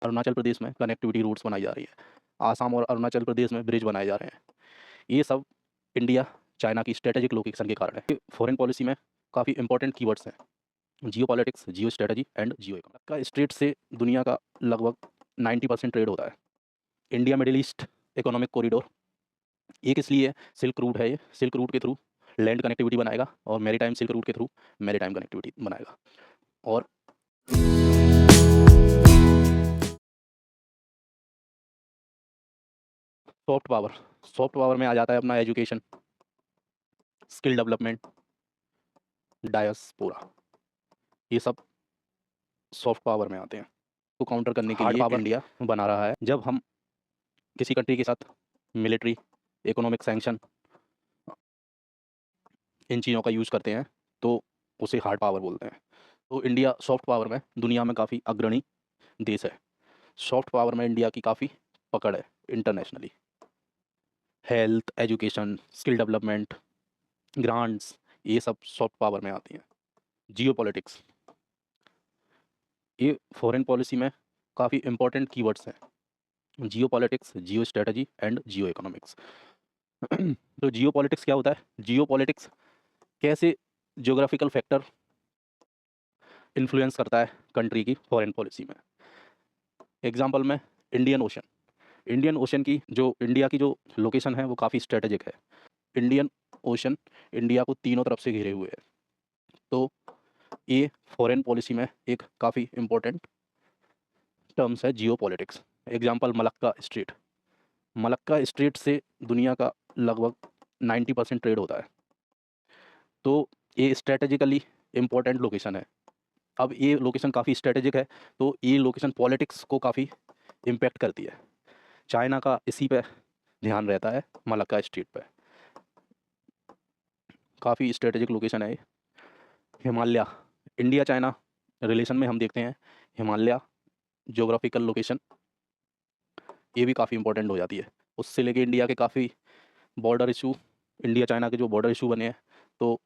अरुणाचल प्रदेश में connectivity roots बनाई जा रही है। आसाम और अरुणाचल प्रदेश में ब्रिज बनाए जा रहे हैं। ये सब इंडिया चाइना की स्ट्रेटेजिक लोकेशन के कारण है। फॉरेन पॉलिसी में काफ़ी इंपॉर्टेंट कीवर्ड्स हैं: जियो politics, Jio strategy and Jio economy. का स्ट्रेट से दुनिया का लगभग 90% ट्रेड होता है। India middle east economic corridor एक इसलिए सिल्क रूट है। ये सिल्क रूट के थ्रू लैंड कनेक्टिविटी बनाएगा और मैरीटाइम सिल्क रूट के थ्रू मैरीटाइम कनेक्टिविटी बनाएगा। और सॉफ्ट पावर में आ जाता है अपना एजुकेशन, स्किल डेवलपमेंट, डायस्पोरा। ये सब सॉफ्ट पावर में आते हैं। तो काउंटर करने के लिए पावर इंडिया बना रहा है। जब हम किसी कंट्री के साथ मिलिट्री, इकोनॉमिक सैंक्शन, इन चीज़ों का यूज़ करते हैं तो उसे हार्ड पावर बोलते हैं। तो इंडिया सॉफ्ट पावर में दुनिया में काफ़ी अग्रणी देश है। सॉफ्ट पावर में इंडिया की काफ़ी पकड़ है internationally. Health, education, skill development, grants, ये सब सॉफ्ट पावर में आती हैं। जियो पॉलिटिक्स, ये फॉरेन पॉलिसी में काफ़ी इंपॉर्टेंट कीवर्ड्स हैं: जियो politics, Jio strategy and Jio economics. तो जियो पॉलिटिक्स क्या होता है? जियो पॉलिटिक्स कैसे ज्योग्राफिकल फैक्टर इन्फ्लुएंस करता है कंट्री की फॉरेन पॉलिसी में। एग्जांपल में इंडियन ओशन। इंडियन ओशन की जो इंडिया की जो लोकेशन है वो काफ़ी स्ट्रेटेजिक है। इंडियन ओशन इंडिया को तीनों तरफ से घिरे हुए है। तो ये फॉरेन पॉलिसी में एक काफ़ी इम्पोर्टेंट टर्म्स है जियो politics. Example Malacca strait. Malacca strait से दुनिया का लगभग 90% ट्रेड होता है। तो ये स्ट्रेटेजिकली इम्पोर्टेंट लोकेशन है। अब ये लोकेशन काफ़ी स्ट्रेटेजिक है तो ये लोकेशन पॉलिटिक्स को काफ़ी इम्पेक्ट करती है। चाइना का इसी पे ध्यान रहता है, मलक्का स्ट्रेट पे। काफ़ी स्ट्रेटेजिक लोकेशन है ये। हिमालय, इंडिया चाइना रिलेशन में हम देखते हैं हिमालय ज्योग्राफिकल लोकेशन ये भी काफ़ी इंपॉर्टेंट हो जाती है। उससे लेके इंडिया के काफ़ी बॉर्डर इशू, इंडिया चाइना के जो बॉर्डर इशू बने हैं, तो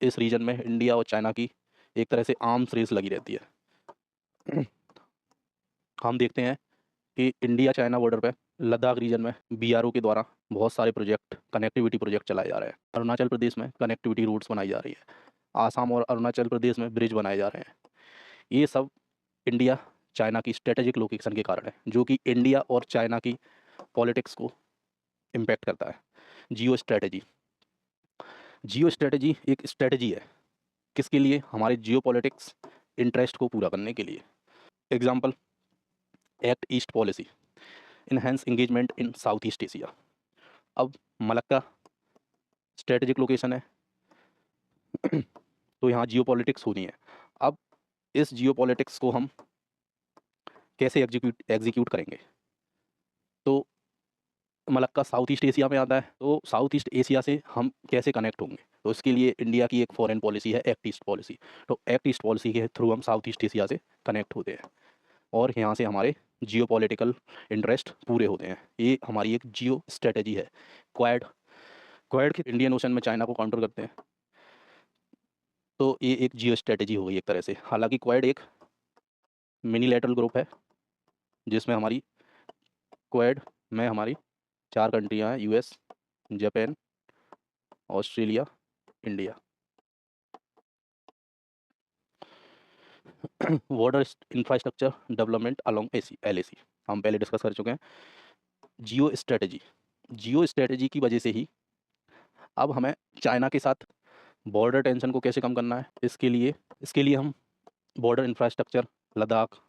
इस रीजन में इंडिया और चाइना की एक तरह से आर्म्स रेस लगी रहती है। हम देखते हैं कि इंडिया चाइना बॉर्डर पे लद्दाख रीजन में बीआरओ के द्वारा बहुत सारे प्रोजेक्ट, कनेक्टिविटी प्रोजेक्ट चलाए जा रहे हैं। अरुणाचल प्रदेश में कनेक्टिविटी रूट्स बनाई जा रही है। आसाम और अरुणाचल प्रदेश में ब्रिज बनाए जा रहे हैं। ये सब इंडिया चाइना की स्ट्रेटेजिक लोकेशन के कारण है, जो कि इंडिया और चाइना की पॉलिटिक्स को इम्पेक्ट करता है। जियो स्ट्रेटजी, जियो स्ट्रेटजी एक स्ट्रेटजी है। किसके लिए? हमारे जियो पॉलिटिक्स इंटरेस्ट को पूरा करने के लिए। Example act east policy, enhance engagement in south east Asia. अब मलक्का स्ट्रेटेजिक लोकेशन है तो यहाँ जियो पॉलिटिक्स होनी है। अब इस जियो पॉलिटिक्स को हम कैसे एग्जीक्यूट करेंगे? तो मलक्का साउथ ईस्ट एशिया में आता है, तो साउथ ईस्ट एशिया से हम कैसे कनेक्ट होंगे? तो इसके लिए इंडिया की एक फॉरेन पॉलिसी है, एक्ट ईस्ट पॉलिसी। तो एक्ट ईस्ट पॉलिसी के थ्रू हम साउथ ईस्ट एशिया से कनेक्ट होते हैं और यहाँ से हमारे जियो पॉलिटिकल इंटरेस्ट पूरे होते हैं। ये हमारी एक जियो स्ट्रेटजी है। क्वाड, क्वाड के इंडियन ओशन में चाइना को काउंटर करते हैं, तो ये एक जियो स्ट्रेटजी हो गई एक तरह से। हालांकि क्वाड एक मिनीलैटरल ग्रुप है जिसमें हमारी क्वाड में हमारी 4 कंट्रियाँ हैं: US, Japan, Australia, India. Water infrastructure development along LAC हम पहले डिस्कस कर चुके हैं। जियो स्ट्रेटजी, जियो स्ट्रेटजी की वजह से ही अब हमें चाइना के साथ बॉर्डर टेंशन को कैसे कम करना है, इसके लिए हम बॉर्डर इंफ्रास्ट्रक्चर लद्दाख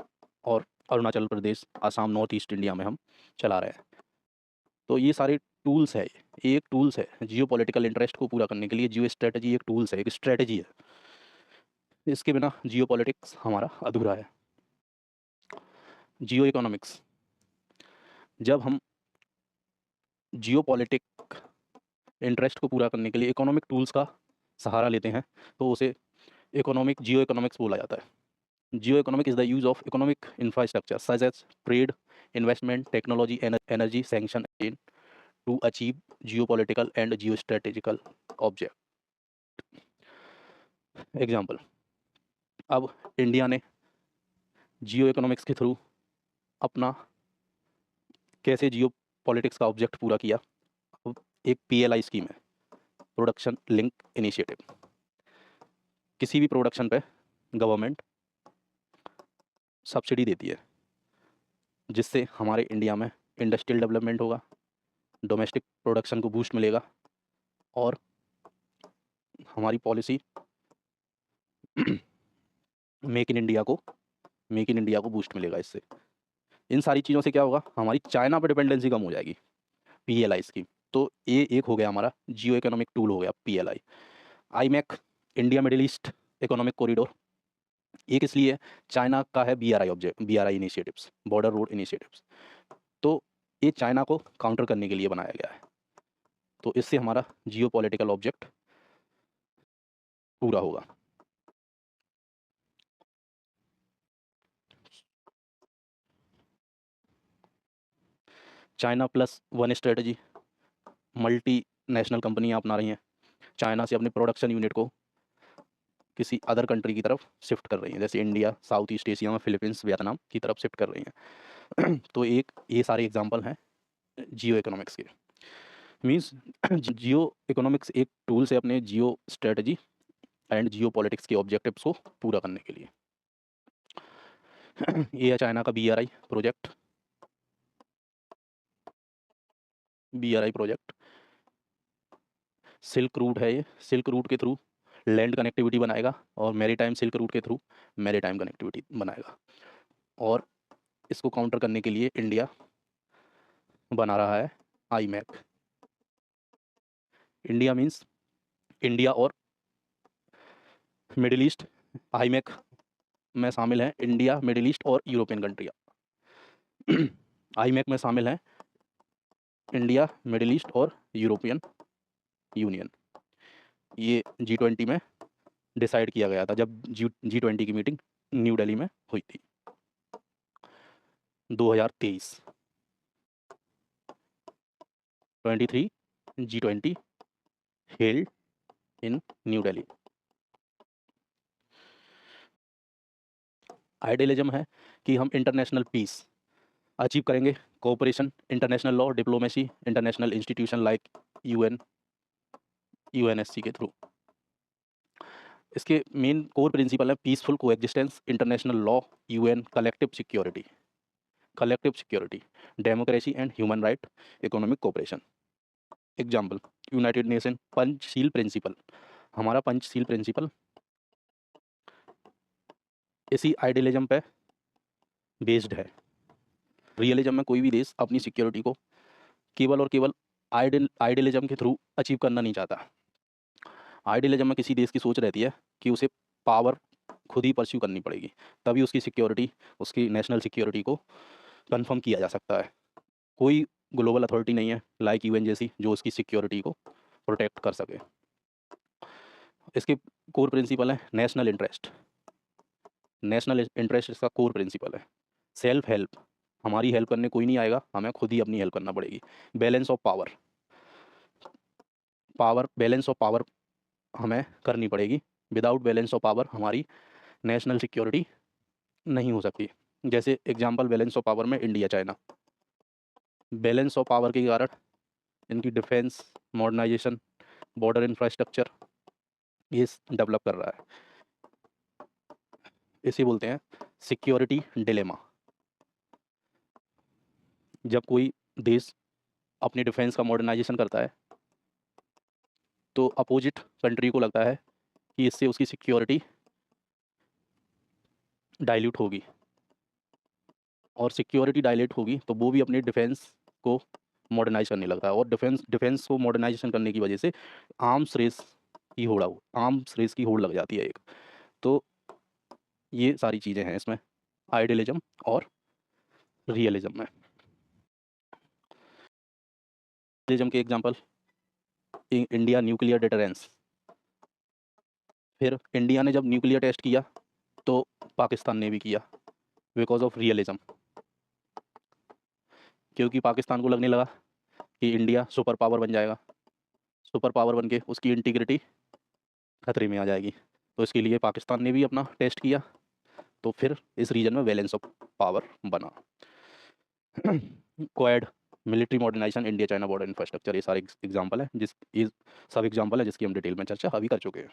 और Arunachal Pradesh, Assam, north east India में हम चला रहे हैं। तो ये सारे टूल्स है, ये एक टूल्स है जियो पॉलिटिकल इंटरेस्ट को पूरा करने के लिए। जियो स्ट्रेटजी एक टूल्स है, एक स्ट्रेटजी है। इसके बिना जियो पॉलिटिक्स हमारा अधूरा है। जियो इकोनॉमिक्स, जब हम जियो पॉलिटिक इंटरेस्ट को पूरा करने के लिए इकोनॉमिक टूल्स का सहारा लेते हैं तो उसे जियो इकोनॉमिक्स बोला जाता है। Geo economic is the use of economic infrastructure such as trade, investment, technology, energy sanction in to achieve geo political and geo strategical object. Example, अब इंडिया ने जियो इकोनॉमिक्स के थ्रू अपना कैसे जियो पॉलिटिक्स का object पूरा किया। अब एक PLI स्कीम है, प्रोडक्शन लिंक इनिशिएटिव। किसी भी प्रोडक्शन पे गवर्नमेंट सब्सिडी देती है, जिससे हमारे इंडिया में इंडस्ट्रियल डेवलपमेंट होगा, डोमेस्टिक प्रोडक्शन को बूस्ट मिलेगा और हमारी पॉलिसी मेक इन इंडिया को बूस्ट मिलेगा इससे। इन सारी चीज़ों से क्या होगा, हमारी चाइना पर डिपेंडेंसी कम हो जाएगी। PLI स्कीम, तो ये एक हो गया हमारा जियो इकोनॉमिक टूल हो गया PLI। IMEC, India middle east economic corridor, ये किस लिए? चाइना का है BRI object, BRI initiatives, border road initiatives. तो ये चाइना को काउंटर करने के लिए बनाया गया है। तो इससे हमारा जियो पॉलिटिकल ऑब्जेक्ट पूरा होगा। China plus one strategy, multi national कंपनियाँ अपना रही हैं, चाइना से अपने प्रोडक्शन यूनिट को किसी अदर कंट्री की तरफ शिफ्ट कर रही हैं, जैसे इंडिया साउथ ईस्ट एशिया में फिलीपींस वियतनाम की तरफ शिफ्ट कर रही हैं। तो एक ये सारे एग्जांपल हैं जियो इकोनॉमिक्स के। मींस जियो इकोनॉमिक्स एक टूल्स है अपने जियो स्ट्रेटजी एंड जियो पॉलिटिक्स के ऑब्जेक्टिव्स को पूरा करने के लिए। ये है चाइना का BRI project. BRI project silk route है, ये सिल्क रूट के थ्रू लैंड कनेक्टिविटी बनाएगा और मैरीटाइम सिल्क रूट के थ्रू मैरीटाइम कनेक्टिविटी बनाएगा। और इसको काउंटर करने के लिए इंडिया बना रहा है IMEC। इंडिया मीन्स इंडिया और मिडिल ईस्ट। IMEC में शामिल है इंडिया, मिडिल ईस्ट और यूरोपियन कंट्रियाँ। IMEC में शामिल है इंडिया, मिडिल ईस्ट और यूरोपियन यूनियन। ये G20 में डिसाइड किया गया था जब G20 की मीटिंग न्यू दिल्ली में हुई थी 2023। 23 G20 held in New Delhi. Idealism है कि हम इंटरनेशनल पीस अचीव करेंगे, cooperation, international law, diplomacy, international institution like UN, UNSC के थ्रू। इसके मेन कोर प्रिंसिपल है peaceful coexistence, international law, UN, collective security, democracy and human right, economic cooperation. Example, united nation Panchsheel principle. हमारा Panchsheel principle इसी idealism पे based है। Realism में कोई भी देश अपनी सिक्योरिटी को केवल और केवल आइडियलिज्म के थ्रू अचीव करना नहीं चाहता। आइडियलिज्म में किसी देश की सोच रहती है कि उसे पावर खुद ही परस्यू करनी पड़ेगी, तभी उसकी सिक्योरिटी, उसकी नेशनल सिक्योरिटी को कंफर्म किया जा सकता है। कोई ग्लोबल अथॉरिटी नहीं है लाइक UN जैसी जो उसकी सिक्योरिटी को प्रोटेक्ट कर सके। इसके कोर प्रिंसिपल है नेशनल इंटरेस्ट। नेशनल इंटरेस्ट इसका कोर प्रिंसिपल है। सेल्फ हेल्प, हमारी हेल्प करने कोई नहीं आएगा, हमें खुद ही अपनी हेल्प करना पड़ेगी। बैलेंस ऑफ पावर हमें करनी पड़ेगी। विदाउट बैलेंस ऑफ पावर हमारी नेशनल सिक्योरिटी नहीं हो सकती। जैसे एग्जांपल बैलेंस ऑफ पावर में India China. Balance of power के कारण इनकी डिफेंस, मॉडर्नाइजेशन, बॉर्डर इंफ्रास्ट्रक्चर ये डेवलप कर रहा है। इसे बोलते हैं सिक्योरिटी डिलेमा। जब कोई देश अपनी डिफेंस का मॉडर्नाइजेशन करता है तो अपोजिट कंट्री को लगता है कि इससे उसकी सिक्योरिटी डाइल्यूट होगी, और सिक्योरिटी डाइल्यूट होगी तो वो भी अपनी डिफेंस को मॉडर्नाइज करने लगता है, और डिफेंस को मॉडर्नाइजेशन करने की वजह से आर्म्स रेस की होड़ लग जाती है एक। तो ये सारी चीज़ें हैं इसमें आइडियलिज्म और रियलिज्म में। रियलिज्म के एग्जांपल, इंडिया न्यूक्लियर डिटरेंस। फिर इंडिया ने जब न्यूक्लियर टेस्ट किया तो पाकिस्तान ने भी किया, बिकॉज ऑफ रियलिज्म। क्योंकि पाकिस्तान को लगने लगा कि इंडिया सुपर पावर बन जाएगा, सुपर पावर बन के उसकी इंटीग्रिटी खतरे में आ जाएगी, तो इसके लिए पाकिस्तान ने भी अपना टेस्ट किया। तो फिर इस रीजन में बैलेंस ऑफ पावर बना। Quad, military modernisation, India China border infrastructure, ये सारे एग्जाम्पल है, जिस ये सब एग्जाम्पल है जिसकी हम डिटेल में चर्चा अभी कर चुके हैं।